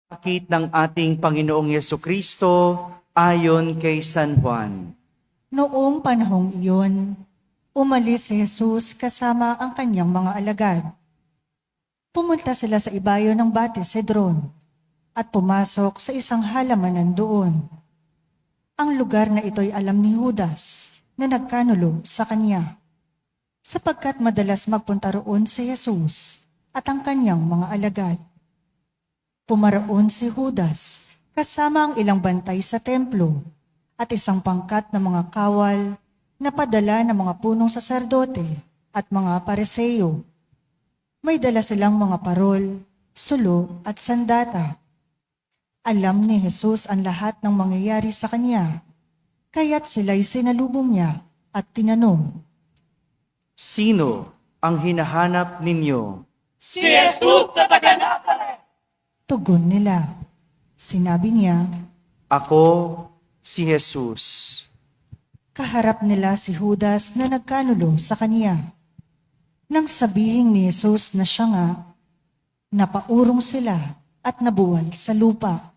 Akit ng ating Panginoong Yesukristo ayon kay San Juan. Noong panahong iyon, umalis si Jesus kasama ang kanyang mga alagad. Pumunta sila sa ibayo ng Batis Cedron at pumasok sa isang halamanan doon. Ang lugar na ito'y alam ni Judas na nagkanulo sa kanya, sapagkat madalas magpunta roon si Jesus at ang kanyang mga alagad. Pumaraon si Judas kasama ang ilang bantay sa templo at isang pangkat ng mga kawal na padala ng mga punong saserdote at mga pareseyo. May dala silang mga parol, sulo at sandata. Alam ni Jesus ang lahat ng mangyayari sa kanya, kaya't sila'y sinalubong niya at tinanong, Sino ang hinahanap ninyo? Si Jesus sa taga-Nazaret! Tugon nila. Sinabi niya, Ako si Jesus. kaharap nila si Judas na nagkanulo sa kanya. Nang sabihin ni Jesus na siya nga, napaurong sila at nabuwal sa lupa.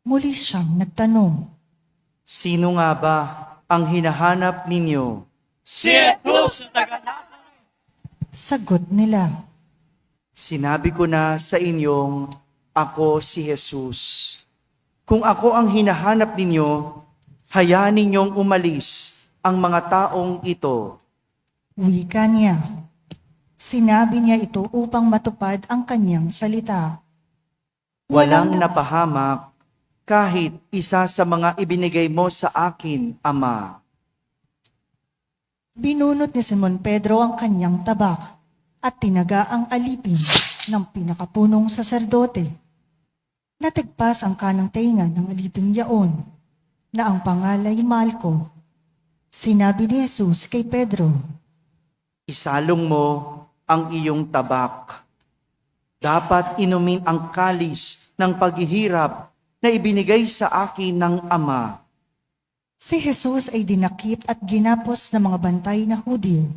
Muli siyang nagtanong, Sino nga ba ang hinahanap ninyo? Si Jesus sa taga-Nazaret! sagot nila. Sinabi ko na sa inyong ako si Jesus. Kung ako ang hinahanap ninyo, hayaan ninyong umalis ang mga taong ito. Wika niya. Sinabi niya ito upang matupad ang kanyang salita. Walang napahamak kahit isa sa mga ibinigay mo sa akin, Ama. Binunot ni Simon Pedro ang kanyang tabak at tinaga ang alipin ng pinakapunong saserdote. Natigpas ang kanang tainga ng aliping yaon na ang pangalay Malco. Sinabi ni Jesus kay Pedro, Isalong mo ang iyong tabak. Dapat inumin ang kalis ng paghihirap na ibinigay sa akin ng Ama. si Jesus ay dinakip at ginapos ng mga bantay na Hudyo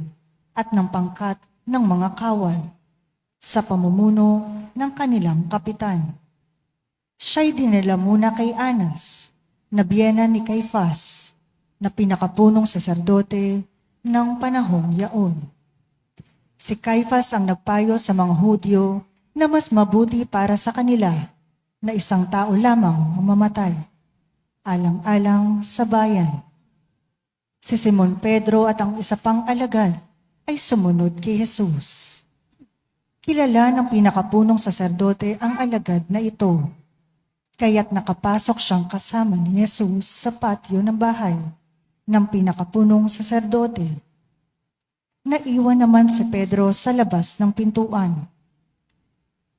at ng pangkat ng mga kawal sa pamumuno ng kanilang kapitan. Siya'y dinala muna kay Anas, na biyena ni Caifás, na pinakapunong saserdote ng panahong yaon. Si Caifás ang nagpayo sa mga Hudyo na mas mabuti para sa kanila na isang tao lamang ang mamatay, alang-alang sa bayan. Si Simon Pedro at ang isa pang alagad ay sumunod kay Jesus. Kilala ng pinakapunong saserdote ang alagad na ito, kaya't nakapasok siyang kasama ni Jesus sa patio ng bahay ng pinakapunong saserdote. Naiwan naman si Pedro sa labas ng pintuan.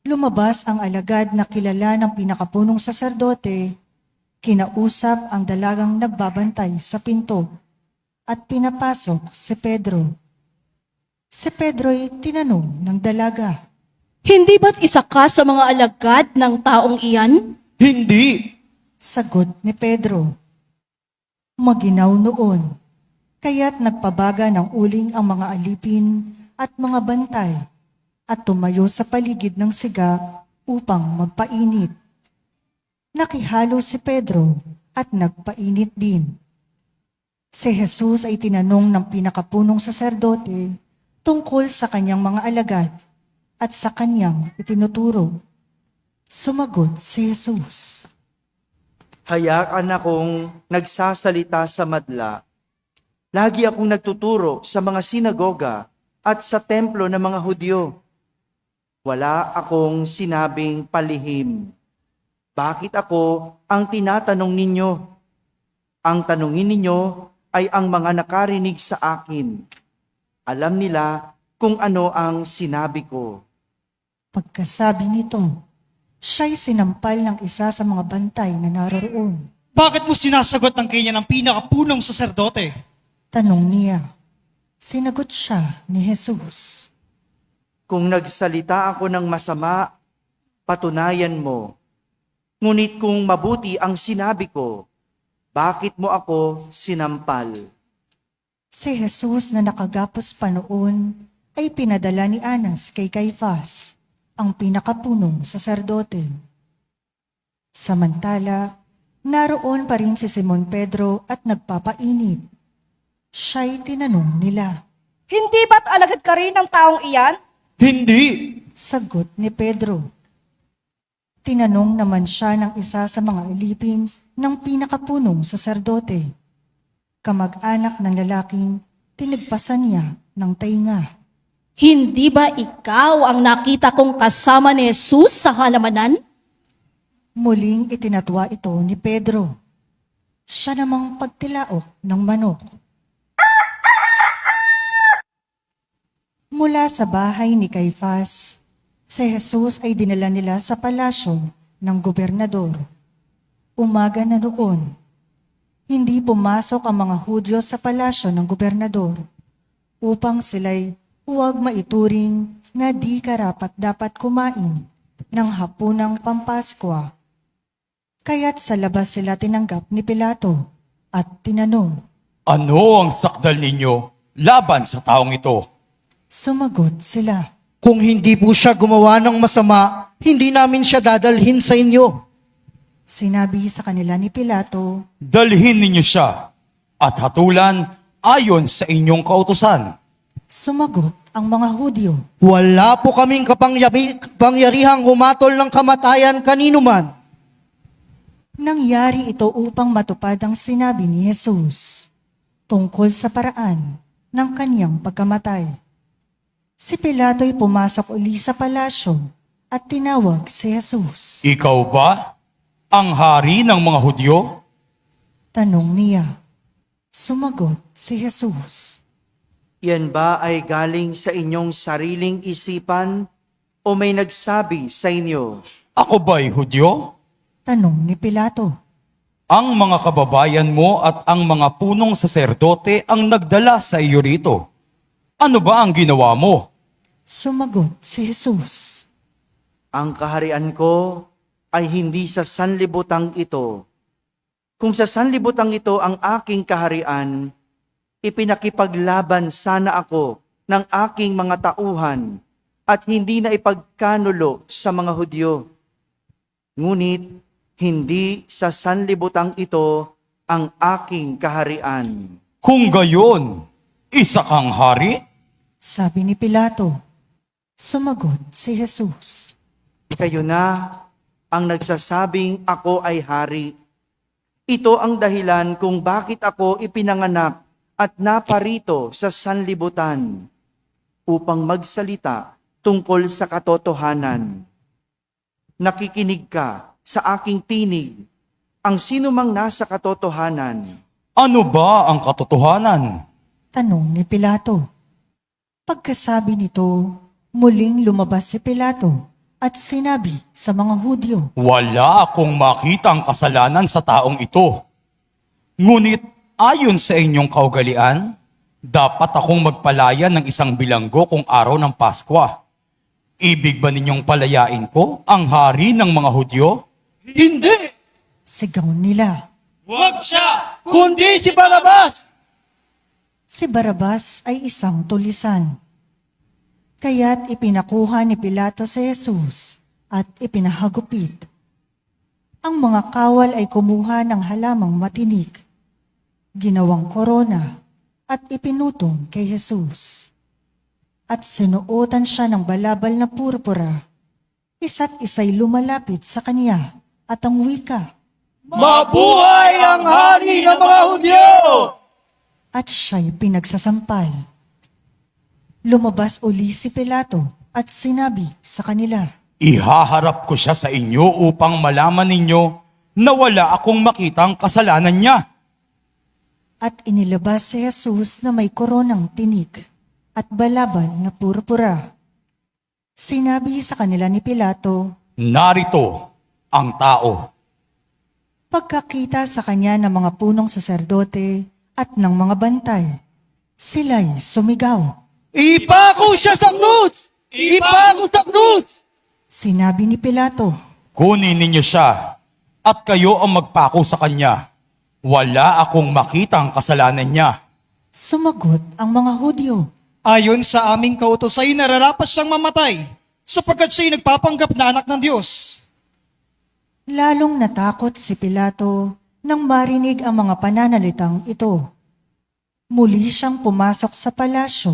Lumabas ang alagad na kilala ng pinakapunong saserdote, kinausap ang dalagang nagbabantay sa pinto at pinapasok si Pedro. Si Pedro'y tinanong ng dalaga, Hindi ba't isa ka sa mga alagad ng taong iyan? Hindi! sagot ni Pedro. Maginaw noon, kaya't nagpabaga ng uling ang mga alipin at mga bantay at tumayo sa paligid ng siga upang magpainit. Nakihalo si Pedro at nagpainit din. Si Jesus ay tinanong ng pinakapunong saserdote tungkol sa kanyang mga alagad at sa kanyang itinuturo. Sumagot si Jesus. Hayaan akong nagsasalita sa madla. Lagi akong nagtuturo sa mga sinagoga at sa templo ng mga Hudyo. Wala akong sinabing palihim. Bakit ako ang tinatanong ninyo? Ang tanungin ninyo ay ang mga nakarinig sa akin. Alam nila kung ano ang sinabi ko. Pagkasabi nito, siya'y sinampal ng isa sa mga bantay na naroroon. Bakit mo sinasagot ang kanya ng pinakapunong saserdote? Tanong niya. Sinagot siya ni Jesus. Kung nagsalita ako ng masama, patunayan mo. Ngunit kung mabuti ang sinabi ko, bakit mo ako sinampal? Si Jesus na nakagapos pa noon ay pinadala ni Anas kay Caifás, ang pinakapunong saserdote. Samantala, naroon pa rin si Simon Pedro at nagpapainit. Siya'y tinanong nila. Hindi ba't alagad ka rin ng taong iyan? Hindi. Sagot ni Pedro. Tinanong naman siya ng isa sa mga alipin ng pinakapunong saserdote. Kamag-anak ng lalaking tinigpasan niya ng tainga. Hindi ba ikaw ang nakita kong kasama ni Jesus sa halamanan? Muling itinatwa ito ni Pedro. Siya namang pagtilaok ng manok. Mula sa bahay ni Caifás, si Jesus ay dinala nila sa palasyo ng gobernador. Umaga na noon, hindi pumasok ang mga Hudyo sa palasyo ng gobernador upang sila'y huwag maituring na di karapat-dapat kumain ng hapunang Pampaskwa. Kaya't sa labas sila tinanggap ni Pilato at tinanong. Ano ang sakdal ninyo laban sa taong ito? Sumagot sila. Kung hindi po siya gumawa ng masama, hindi namin siya dadalhin sa inyo. Sinabi sa kanila ni Pilato, Dalhin ninyo siya at hatulan ayon sa inyong kautusan. sumagot ang mga Hudyo. Wala po kaming kapangyarihang humatol ng kamatayan kanino man. Nangyari ito upang matupad ang sinabi ni Jesus tungkol sa paraan ng kaniyang pagkamatay. Si Pilato'y pumasok uli sa palasyo at tinawag si Jesus. Ikaw ba ang hari ng mga Hudyo? Tanong niya. Sumagot si Jesus. Yan ba ay galing sa inyong sariling isipan o may nagsabi sa inyo? Ako ba'y Hudyo? Tanong ni Pilato. Ang mga kababayan mo at ang mga punong saserdote ang nagdala sa iyo rito. Ano ba ang ginawa mo? Sumagot si Jesus. Ang kaharian ko ay hindi sa sanlibutang ito. Kung sa sanlibutang ito ang aking kaharian, ipinakipaglaban sana ako ng aking mga tauhan at hindi na ipagkanulo sa mga Hudyo. Ngunit hindi sa sanlibutang ito ang aking kaharian. Kung gayon, isa kang hari? Sabi ni Pilato. Sumagot si Jesus. Kayo na ang nagsasabing ako ay hari. Ito ang dahilan kung bakit ako ipinanganak at naparito sa sanlibutan upang magsalita tungkol sa katotohanan. Nakikinig ka sa aking tinig, ang sinumang nasa katotohanan. Ano ba ang katotohanan? Tanong ni Pilato. Pagkasabi nito, muling lumabas si Pilato at sinabi sa mga Hudyo. Wala akong makitang kasalanan sa taong ito. Ngunit ayon sa inyong kaugalian, dapat akong magpalaya ng isang bilanggo kung araw ng Paskwa. Ibig ba ninyong palayain ko ang hari ng mga Hudyo? Hindi! Sigaw nila. Huwag siya! Kundi si Barabas! Si Barabas ay isang tulisan. Kaya't ipinakuha ni Pilato si Jesus at ipinahagupit. Ang mga kawal ay kumuha ng halamang matinik, ginawang korona at ipinutong kay Jesus. At sinuotan siya ng balabal na purpura. Isa't isa'y lumalapit sa kanya at ang wika. Mabuhay ang hari ng mga Hudyo! At siya'y pinagsasampal. Lumabas uli si Pilato at sinabi sa kanila. Ihaharap ko siya sa inyo upang malaman ninyo na wala akong makitang kasalanan niya. At inilabas si Jesus na may koronang tinik at balabal na purpura. Sinabi sa kanila ni Pilato. Narito ang tao. Pagkakita sa kanya ng mga punong saserdote at ng mga bantay, sila'y sumigaw. Ipako siya sa krus! Ipako sa krus! Sinabi ni Pilato. Kunin ninyo siya at kayo ang magpako sa kanya. Wala akong makitang kasalanan niya. Sumagot ang mga Hudyo. Ayon sa aming kautos ay nararapat siyang mamatay sapagkat siya'y nagpapanggap na anak ng Diyos. Lalong natakot si Pilato nang marinig ang mga pananalitang ito. Muli siyang pumasok sa palasyo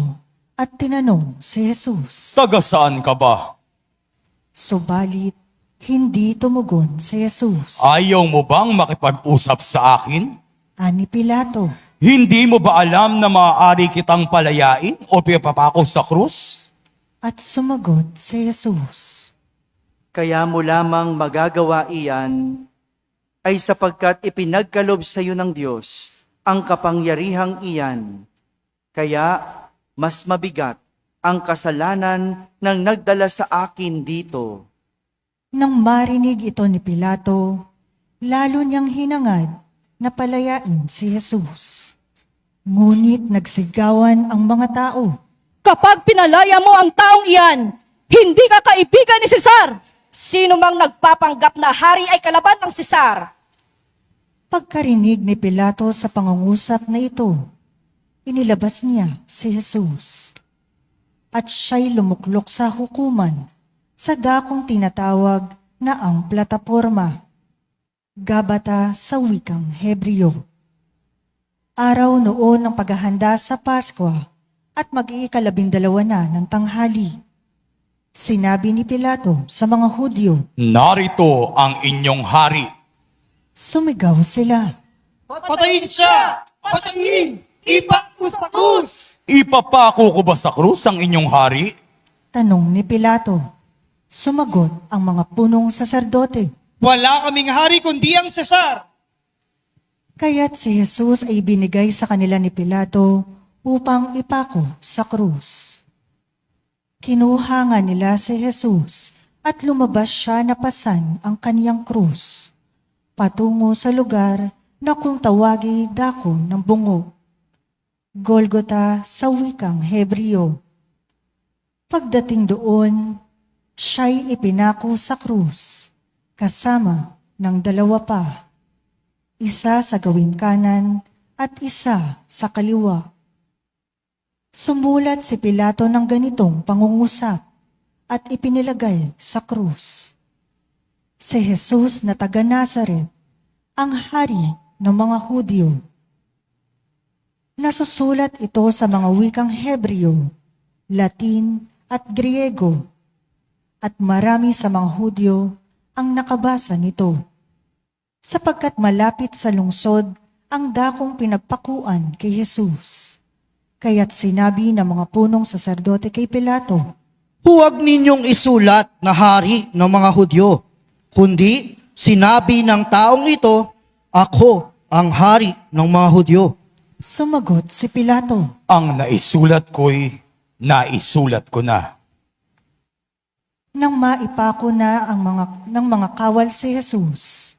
at tinanong si Jesus. Taga saan ka ba? Subalit, hindi tumugon si Jesus. Ayaw mo bang makipag-usap sa akin? Ani Pilato. Hindi mo ba alam na maaari kitang palayain o pipapako sa krus? At sumagot si Jesus. Kaya mo lamang magagawa iyan ay sapagkat ipinagkalob sa iyo ng Diyos ang kapangyarihang iyan. Kaya mas mabigat ang kasalanan ng nagdala sa akin dito. Nang marinig ito ni Pilato, lalo niyang hinangad na palayain si Jesus. Ngunit nagsigawan ang mga tao. Kapag pinalaya mo ang taong iyan, hindi ka kaibigan ni Cesar. Sino mang nagpapanggap na hari ay kalaban ng Sesar? Pagkarinig ni Pilato sa pangungusap na ito, inilabas niya si Jesus. At siya'y lumuklok sa hukuman sa dakong tinatawag na ang plataporma, Gabata sa wikang Hebreo. Araw noon ng paghahanda sa Pasko at mag-iikalabindalawa na ng tanghali. Sinabi ni Pilato sa mga Hudyo, Narito ang inyong hari. sumigaw sila. Patayin siya! Patayin! Ipako sa krus! Ipapako ko ba sa krus ang inyong hari? Tanong ni Pilato. Sumagot ang mga punong saserdote. Wala kaming hari kundi ang Cesar. Kaya't si Jesus ay binigay sa kanila ni Pilato upang ipako sa krus. Kinuha nga nila si Jesus at lumabas siya na pasan ang kaniyang krus, patungo sa lugar na kung tawagi dako ng bungo, Golgota sa wikang Hebreo. Pagdating doon, siya'y ipinako sa krus, kasama ng dalawa pa, isa sa gawing kanan at isa sa kaliwa. Sumulat si Pilato ng ganitong pangungusap at ipinilagay sa krus. Si Jesus na taga Nazaret, ang hari ng mga Hudyo. Nasusulat ito sa mga wikang Hebreo, Latin at Griego, at marami sa mga Hudyo ang nakabasa nito, sapagkat malapit sa lungsod ang dakong pinagpakuan kay Jesus. Kaya't sinabi ng mga punong saserdote kay Pilato, Huwag ninyong isulat na hari ng mga Hudyo, kundi sinabi ng taong ito, ako ang hari ng mga Hudyo. sumagot si Pilato. Ang naisulat ko'y naisulat ko na. Nang maipako na ng mga kawal si Jesus,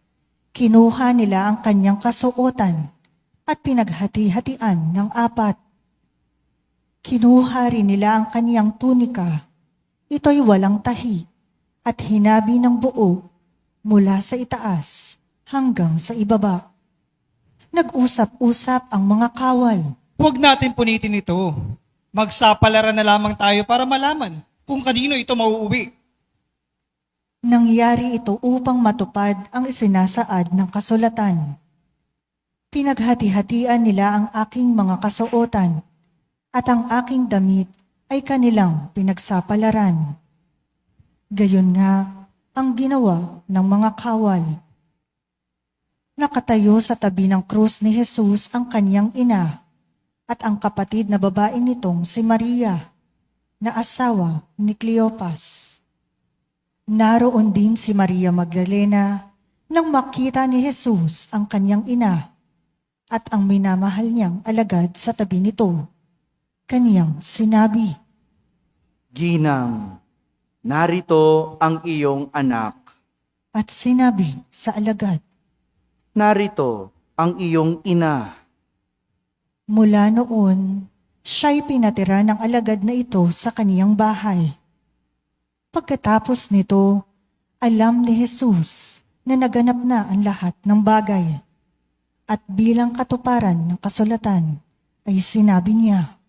kinuha nila ang kanyang kasuotan at pinaghati-hatian ng apat. Kinuha rin nila ang kaniyang tunika. Ito'y walang tahi at hinabi ng buo mula sa itaas hanggang sa ibaba. Nag-usap-usap ang mga kawal. Huwag natin punitin ito. Magsapalaran na lamang tayo para malaman kung kanino ito mauuwi. Nangyari ito upang matupad ang isinasaad ng kasulatan. Pinaghati-hatian nila ang aking mga kasuotan at ang aking damit ay kanilang pinagsapalaran. Gayon nga ang ginawa ng mga kawal. Nakatayo sa tabi ng krus ni Jesus ang kanyang ina at ang kapatid na babae nitong si Maria, na asawa ni Cleopas. Naroon din si Maria Magdalena nang makita ni Jesus ang kanyang ina at ang minamahal niyang alagad sa tabi nito. Kaniyang sinabi, Ginang, narito ang iyong anak. at sinabi sa alagad, Narito ang iyong ina. mula noon, siya'y pinatira ng alagad na ito sa kaniyang bahay. Pagkatapos nito, alam ni Jesus na naganap na ang lahat ng bagay. At bilang katuparan ng kasulatan, ay sinabi niya,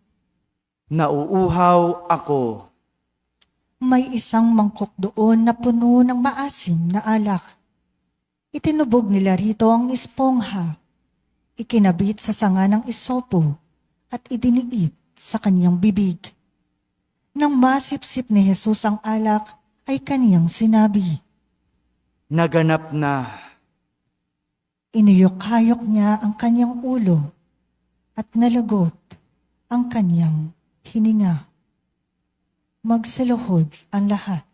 Nauuhaw ako. may isang mangkok doon na puno ng maasim na alak. Itinubog nila rito ang espongha, ikinabit sa sanga ng isopo at idiniit sa kanyang bibig. Nang masipsip ni Jesus ang alak, ay kaniyang sinabi. Naganap na. Inuyok-hayok niya ang kanyang ulo at nalagot ang kanyang hininga. Magsaluhod ang lahat.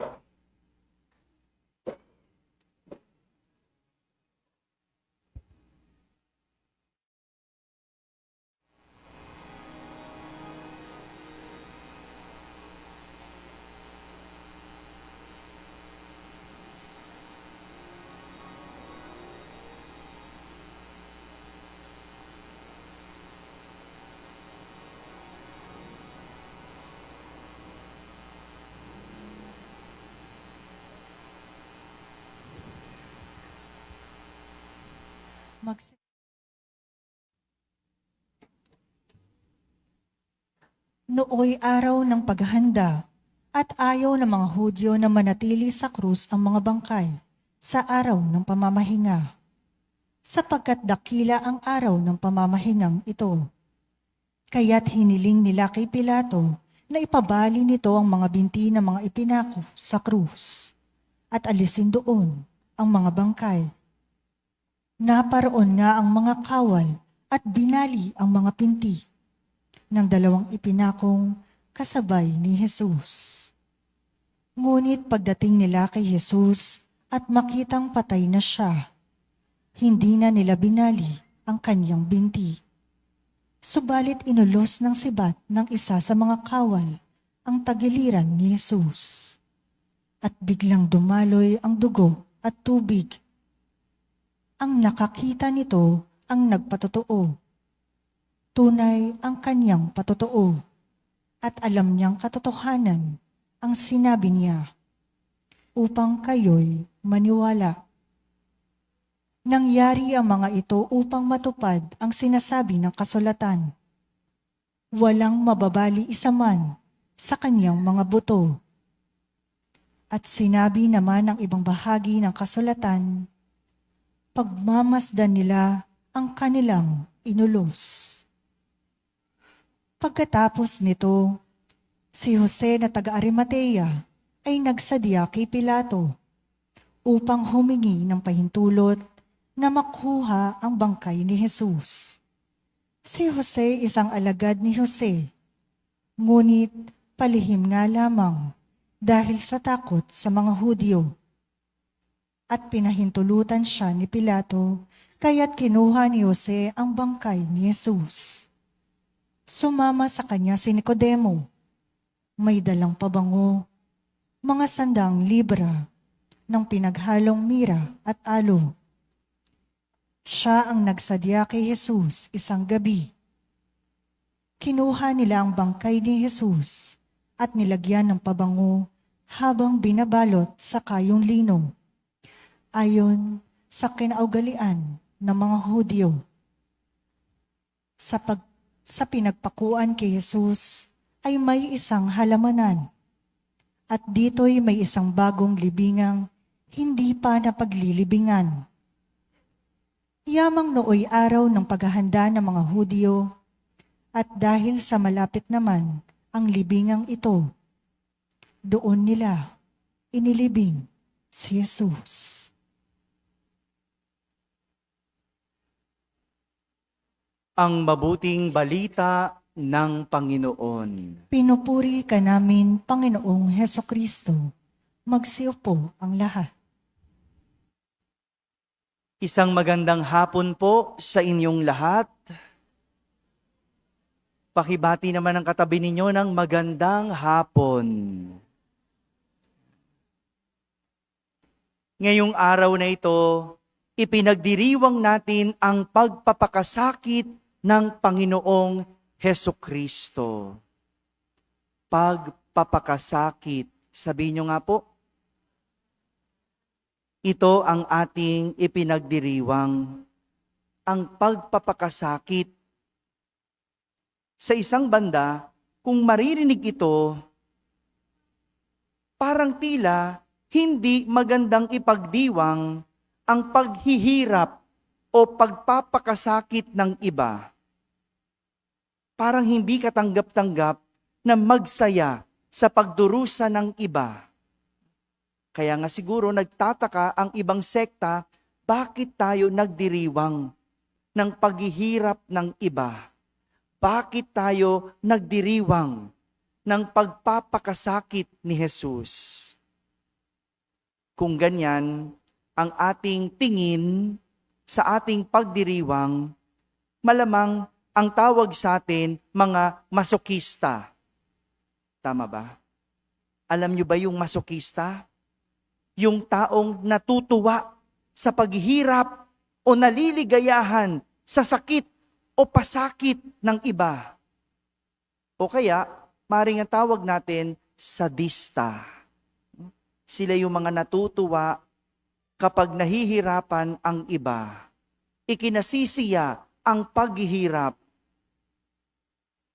Magsi- Nooy araw ng paghahanda at ayaw ng mga Hudyo na manatili sa krus ang mga bangkay sa araw ng pamamahinga, sapagkat dakila ang araw ng pamamahingang ito. Kaya't hiniling nila kay Pilato na ipabali nito ang mga binti ng mga ipinako sa krus at alisin doon ang mga bangkay. Naparoon nga ang mga kawal at binali ang mga pinti ng dalawang ipinakong kasabay ni Jesus. Ngunit pagdating nila kay Jesus at makitang patay na siya, hindi na nila binali ang kanyang binti. Subalit inulos ng sibat ng isa sa mga kawal ang tagiliran ni Jesus. At biglang dumaloy ang dugo at tubig. Ang nakakita nito ang nagpatotoo. Tunay ang kanyang patotoo at alam niyang katotohanan ang sinabi niya upang kayo'y maniwala. Nangyari ang mga ito upang matupad ang sinasabi ng kasulatan. Walang mababali isa man sa kanyang mga buto. At sinabi naman ng ibang bahagi ng kasulatan, pagmamasdan nila ang kanilang inulos. Pagkatapos nito, si Jose na taga-Arimatea ay nagsadya kay Pilato upang humingi ng pahintulot na makuha ang bangkay ni Jesus. Si Jose isang alagad ni Jose, ngunit palihim nga lamang dahil sa takot sa mga Hudyo. At pinahintulutan siya ni Pilato, kaya't kinuha ni Jose ang bangkay ni Jesus. Sumama sa kanya si Nicodemo, may dalang pabango, mga 100 libra ng pinaghalong mira at alo. Siya ang nagsadya kay Jesus isang gabi. Kinuha nila ang bangkay ni Jesus at nilagyan ng pabango habang binabalot sa kayong lino, ayon sa kinaugalian ng mga Hudyo. Sa pinagpakuan kay Jesus ay may isang halamanan at dito'y may isang bagong libingang hindi pa napaglilibingan. Yamang nooy araw ng paghahanda ng mga Hudyo at dahil sa malapit naman ang libingang ito, doon nila inilibing si Jesus. Ang mabuting balita ng Panginoon. Pinupuri ka namin, Panginoong Hesukristo. Magsiupo ang lahat. Isang magandang hapon po sa inyong lahat. Pakibati naman ang katabi ninyo ng magandang hapon. Ngayong araw na ito, ipinagdiriwang natin ang pagpapakasakit ng Panginoong Hesukristo. Pagpapakasakit. Sabihin nyo nga po, ito ang ating ipinagdiriwang, ang pagpapakasakit. Sa isang banda, kung maririnig ito, parang tila hindi magandang ipagdiwang ang paghihirap o pagpapakasakit ng iba, parang hindi katanggap-tanggap na magsaya sa pagdurusa ng iba. Kaya nga siguro nagtataka ang ibang sekta, bakit tayo nagdiriwang ng paghihirap ng iba? Bakit tayo nagdiriwang ng pagpapakasakit ni Jesus? Kung ganyan ang ating tingin sa ating pagdiriwang, malamang ang tawag sa atin mga masokista. Tama ba? Alam niyo ba yung masokista? Yung taong natutuwa sa paghihirap o naliligayahan sa sakit o pasakit ng iba. O kaya, maring ang tawag natin, sadista. Sila yung mga natutuwa kapag nahihirapan ang iba. Ikinasisiya ang paghihirap.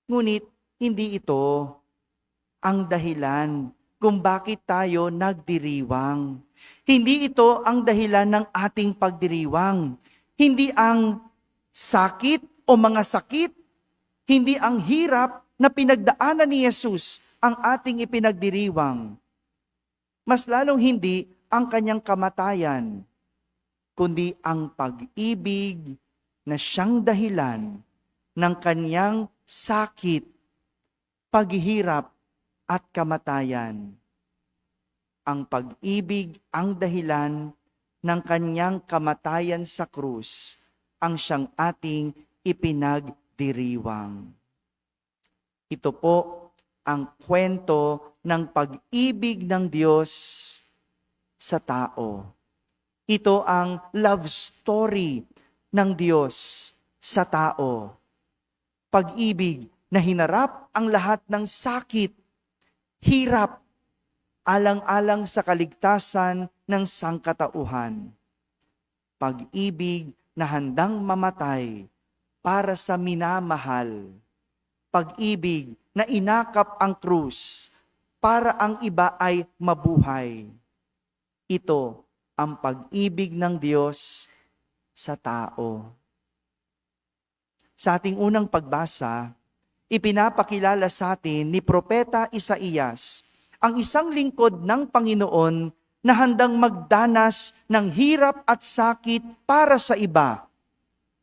Ngunit, hindi ito ang dahilan kung bakit tayo nagdiriwang. Hindi ito ang dahilan ng ating pagdiriwang. Hindi ang sakit o mga sakit, hindi ang hirap na pinagdaanan ni Jesus ang ating ipinagdiriwang. Mas lalong hindi ang kanyang kamatayan, kundi ang pag-ibig na siyang dahilan ng kanyang sakit, paghihirap at kamatayan. Ang pag-ibig ang dahilan ng kanyang kamatayan sa krus, ang siyang ating ipinagdiriwang. Ito po ang kwento ng pag-ibig ng Diyos sa tao. Ito ang love story ng Diyos sa tao. Pag-ibig na hinarap ang lahat ng sakit, hirap, alang-alang sa kaligtasan ng sangkatauhan. Pag-ibig na handang mamatay para sa minamahal. Pag-ibig na inakap ang krus para ang iba ay mabuhay. Ito ang pag-ibig ng Diyos sa tao. Sa ating unang pagbasa, ipinapakilala sa atin ni Propeta Isaías ang isang lingkod ng Panginoon na handang magdanas ng hirap at sakit para sa iba,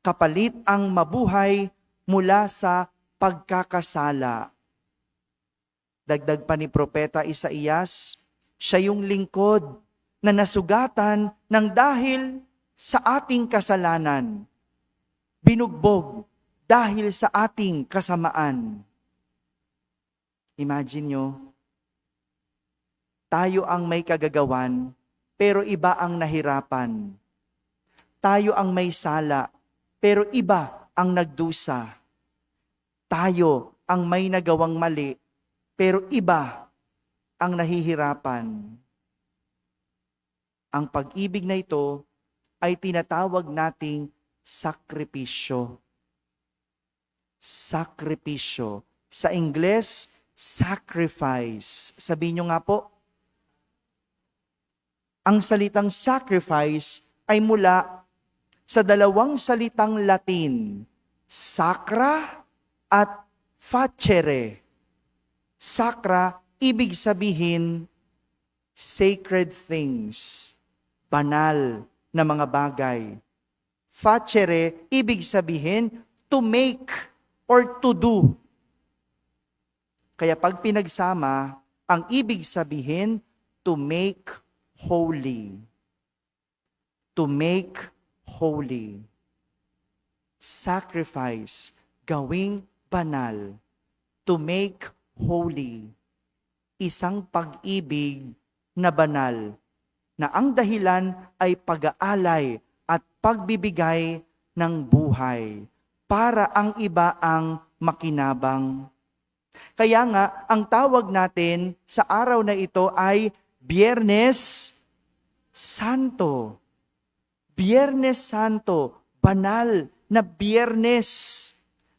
kapalit ang mabuhay mula sa pagkakasala. Dagdag pa ni Propeta Isaías, siya yung lingkod na nasugatan ng dahil sa ating kasalanan, binugbog dahil sa ating kasamaan. Imagine nyo, tayo ang may kagagawan, pero iba ang nahirapan. Tayo ang may sala, pero iba ang nagdusa. Tayo ang may nagawang mali, pero iba ang nahihirapan. Ang pag-ibig na ito ay tinatawag nating sakripisyo. Sakripisyo. Sa Ingles, sacrifice. Sabihin nyo nga po, ang salitang sacrifice ay mula sa dalawang salitang Latin, sacra at facere. Sacra, ibig sabihin, sacred things, banal na mga bagay. Facere, ibig sabihin, to make or to do. Kaya pag pinagsama, ang ibig sabihin, to make holy. To make holy. Sacrifice, gawing banal. To make holy. Isang pag-ibig na banal, na ang dahilan ay pag-aalay at pagbibigay ng buhay para ang iba ang makinabang. Kaya nga, ang tawag natin sa araw na ito ay Biyernes Santo. Biyernes Santo, banal na Biyernes.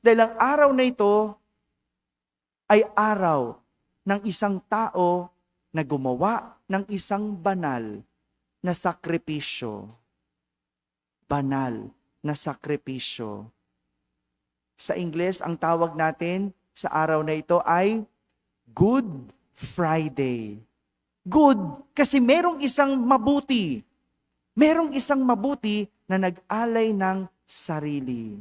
Dahil ang araw na ito ay araw ng isang tao na gumawa ng isang banal na sakripisyo. banal na sakripisyo. Sa Ingles, ang tawag natin sa araw na ito ay Good Friday. Good kasi merong isang mabuti. Merong isang mabuti na nag-alay ng sarili.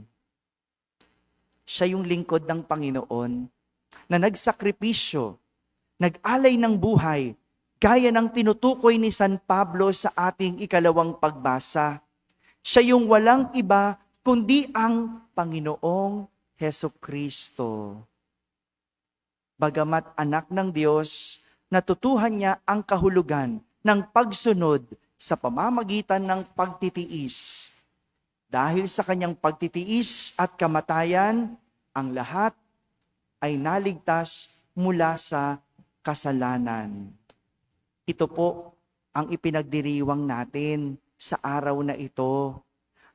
Siya yung lingkod ng Panginoon na nagsakripisyo, nag-alay ng buhay, gaya ng tinutukoy ni San Pablo sa ating ikalawang pagbasa. Siya yung walang iba kundi ang Panginoong Hesukristo. Bagamat anak ng Diyos, natutuhan niya ang kahulugan ng pagsunod sa pamamagitan ng pagtitiis. Dahil sa kanyang pagtitiis at kamatayan, ang lahat ay naligtas mula sa kasalanan. Ito po ang ipinagdiriwang natin sa araw na ito.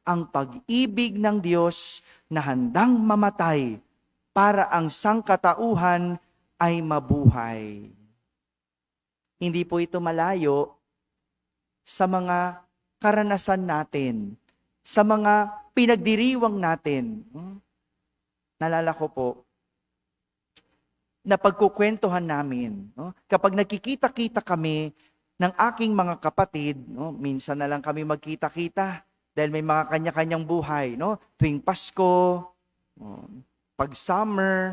Ang pag-ibig ng Diyos na handang mamatay para ang sangkatauhan ay mabuhay. Hindi po ito malayo sa mga karanasan natin, sa mga pinagdiriwang natin. Nalala ko po, na pagkukwentuhan namin, kapag nakikita-kita kami ng aking mga kapatid, minsan na lang kami magkita-kita dahil may mga kanya-kanyang buhay. Tuwing Pasko, pag summer,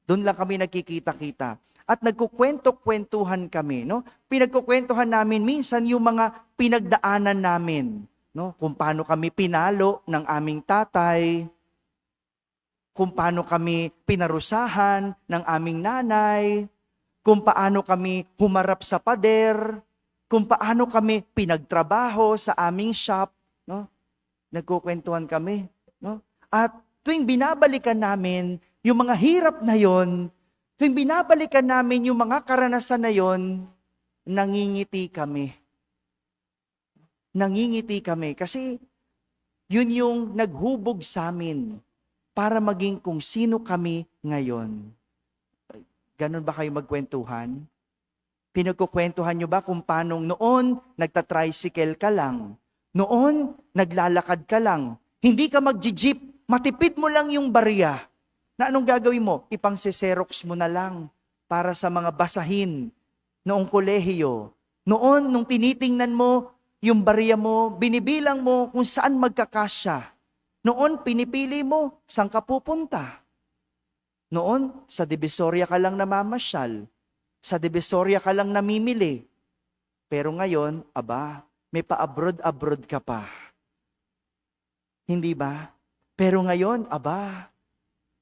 doon lang kami nagkikita-kita. At nagkukwento-kwentuhan kami. Pinagkukwentuhan namin minsan yung mga pinagdaanan namin. Kung paano kami pinalo ng aming tatay, kung paano kami pinarusahan ng aming nanay, kung paano kami humarap sa pader, kung paano kami pinagtrabaho sa aming shop. Nagkukwentuhan kami. At tuwing binabalikan namin yung mga hirap na yon, tuwing binabalikan namin yung mga karanasan na yon, nangingiti kami. Nangingiti kami kasi yun yung naghubog sa amin para maging kung sino kami ngayon. Ganon ba kayo magkwentuhan? Pinagkukwentuhan nyo ba kung paano noon nagtatricycle ka lang? Noon naglalakad ka lang? Hindi ka mag-jeep, matipid mo lang yung barya. Na anong gagawin mo? Ipang-seserox mo na lang para sa mga basahin noong kolehiyo. Noon, nung tinitingnan mo yung barya mo, binibilang mo kung saan magkakasya. Noon, pinipili mo saan ka pupunta. Noon, sa Divisoria ka lang namamasyal. Sa Divisoria ka lang namimili. Pero ngayon, may pa-abroad-abroad ka pa. Hindi ba? Pero ngayon,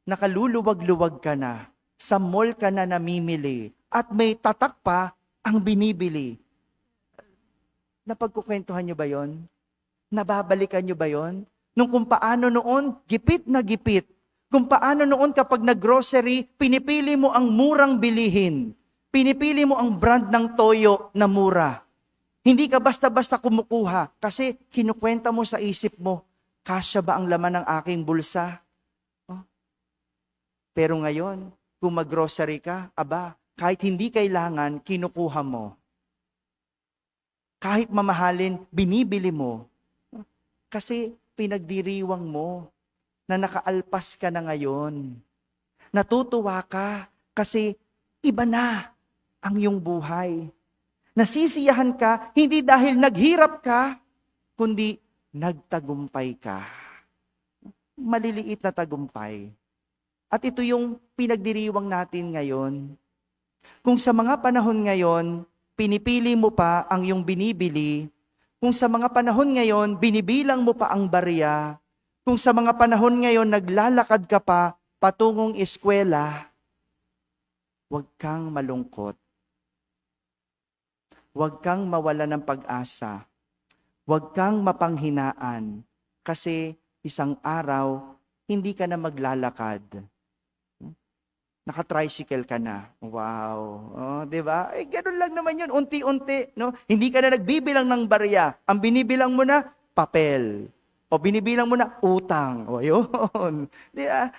nakaluluwag-luwag ka na. Sa mall ka na namimili. At may tatak pa ang binibili. Napagkukwentuhan nyo ba yon? Nababalikan nyo ba yon? Nung kung paano noon, gipit na gipit. Kung paano noon kapag nag-grocery, pinipili mo ang murang bilihin. Pinipili mo ang brand ng toyo na mura. Hindi ka basta-basta kumukuha kasi kinukwenta mo sa isip mo, kasya ba ang laman ng aking bulsa? Pero ngayon, kung mag-grocery ka, kahit hindi kailangan, kinukuha mo. Kahit mamahalin, binibili mo. Kasi pinagdiriwang mo na nakaalpas ka na ngayon. Natutuwa ka kasi iba na ang iyong buhay. Nasisiyahan ka hindi dahil naghirap ka, kundi nagtagumpay ka. Maliliit na tagumpay. At ito yung pinagdiriwang natin ngayon. Kung sa mga panahon ngayon, pinipili mo pa ang iyong binibili, kung sa mga panahon ngayon, binibilang mo pa ang barya, kung sa mga panahon ngayon, naglalakad ka pa patungong eskwela, huwag kang malungkot. Huwag kang mawala ng pag-asa. Huwag kang mapanghinaan kasi isang araw, hindi ka na maglalakad. Naka-tricycle ka na. Wow. Di ba? Ganun lang naman yun. Unti-unti. Hindi ka na nagbibilang ng barya. Ang binibilang mo na, papel. O binibilang mo na, utang. O yun. Di ba?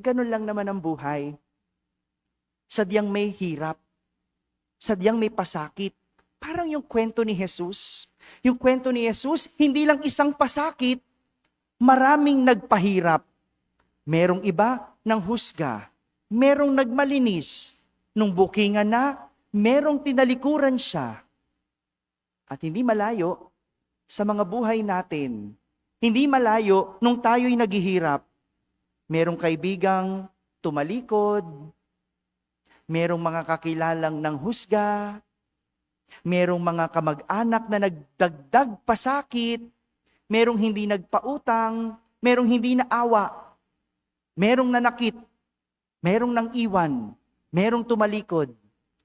Ganun lang naman ang buhay. Sadyang may hirap. Sadyang may pasakit. Parang yung kwento ni Jesus. Yung kwento ni Jesus, hindi lang isang pasakit, maraming nagpahirap. Merong iba ng husga, merong nagmalinis. Nung bukingan na, merong tinalikuran siya. At hindi malayo sa mga buhay natin. Hindi malayo nung tayo'y naghihirap. Merong kaibigang tumalikod, merong mga kakilalang ng husga, merong mga kamag-anak na nagdagdag pasakit, merong hindi nagpautang, merong hindi naawa, merong nanakit, merong nang iwan, merong tumalikod.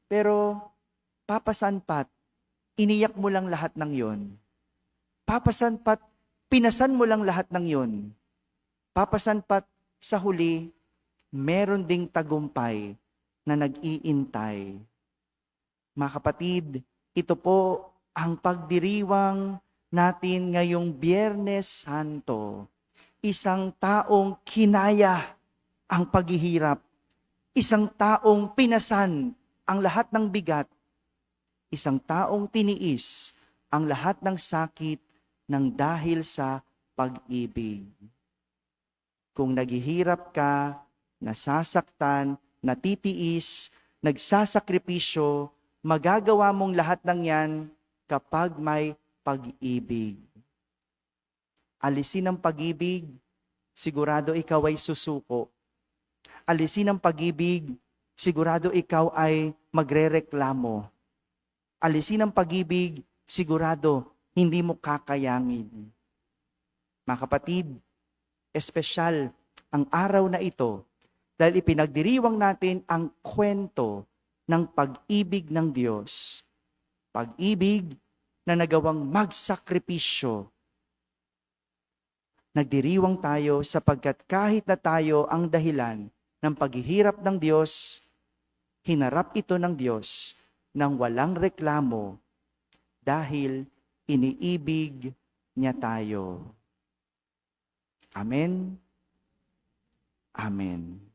Pero papasanpat, iniyak mo lang lahat ng yon. Papasanpat, pinasan mo lang lahat ng yon. Papasanpat, sa huli, meron ding tagumpay na nag-iintay. Mga kapatid, ito po ang pagdiriwang natin ngayong Biyernes Santo. Isang taong kinaya ang paghihirap. Isang taong pinasan ang lahat ng bigat. Isang taong tiniis ang lahat ng sakit ng dahil sa pag-ibig. Kung naghihirap ka, nasasaktan, natitiis, nagsasakripisyo, magagawa mong lahat ng yan kapag may pag-ibig. Alisin ang pag-ibig, sigurado ikaw ay susuko. Alisin ang pag-ibig, sigurado ikaw ay magrereklamo. Alisin ang pag-ibig, sigurado hindi mo kakayangin. Mga kapatid, espesyal ang araw na ito dahil ipinagdiriwang natin ang kwento ng pag-ibig ng Diyos. Pag-ibig na nagawang magsakripisyo. Nagdiriwang tayo sapagkat kahit na tayo ang dahilan ng paghihirap ng Diyos, hinarap ito ng Diyos ng walang reklamo dahil iniibig niya tayo. Amen. Amen.